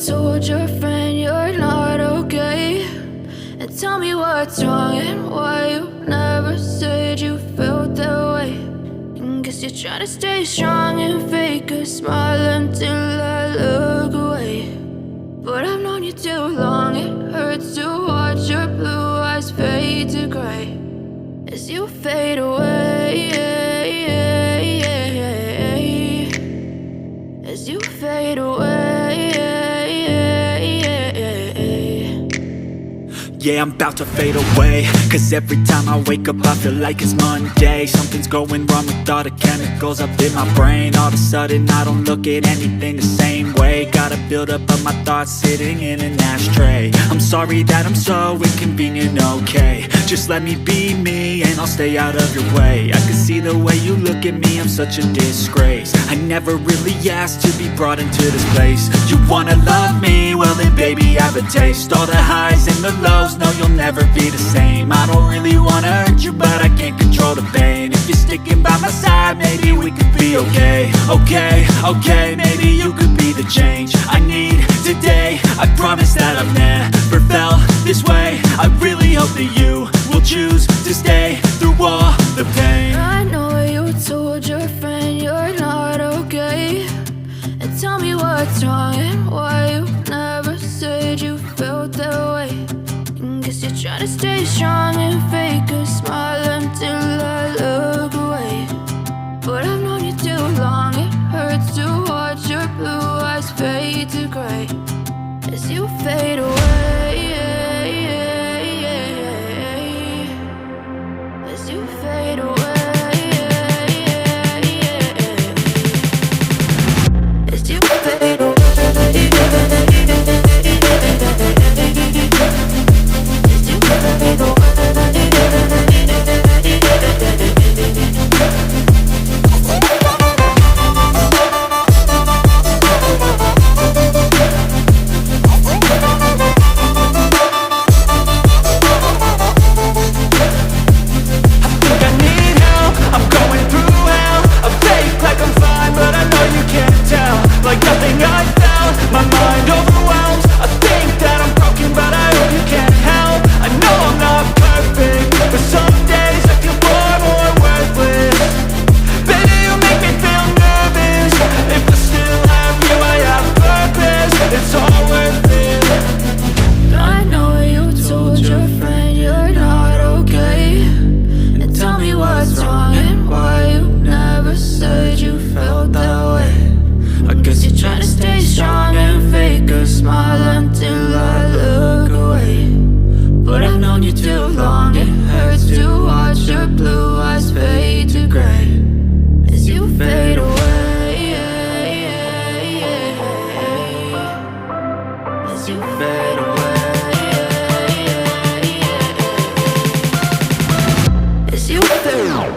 told your friend you're not okay, and tell me what's wrong and why you never said you felt that way. And guess you're trying to stay strong and fake a smile until I look away. But I've known you too long, it hurts to watch your blue eyes fade to gray as you fade away, as you fade away. Yeah, I'm about to fade away, cause every time I wake up I feel like it's Monday. Something's going wrong with all the chemicals up in my brain. All of a sudden I don't look at anything the same way. Gotta build up of my thoughts sitting in an ashtray. I'm sorry that I'm so inconvenient, okay. Just let me be me and I'll stay out of your way. I can see the way you look at me, I'm such a disgrace. I never really asked to be brought into this place. You wanna love me? Well then baby I have a taste. All the highs and the lows, no you'll never be the same. I don't really wanna hurt you but I can't control the pain. If you're sticking by my side maybe we could be okay. Okay, maybe you could be the change I need today. I promise that I've never felt this way. I really hope that you will choose to stay through all the pain. I know you told your friend you're not okay, and tell me what's wrong and why you never said you felt that way. And guess you're trying to stay strong and fake a smile until I look away. But I've known you too long, it hurts to watch your blue eyes fade to gray as you fade away, as you fade away, as you fade away. Like nothing I felt, my mind overwhelmed. I think that I'm broken but I hope you can't help. I know I'm not perfect, but some days I feel far more worthless. Baby, you make me feel nervous. If I still have you, I have purpose. It's all worth it. I know you told your friend you're not okay, and tell me what's wrong and why you never said you felt that way. I guess you're trying to stay strong and fake a smile until I look away. But I've known you too long, it hurts to watch your blue eyes fade to gray as you fade away, as you fade away, as you fade away.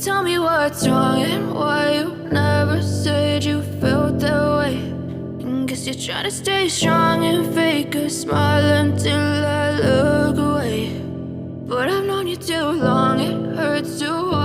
Tell me what's wrong and why you never said you felt that way. And guess you're trying to stay strong and fake a smile until I look away. But I've known you too long, it hurts to watch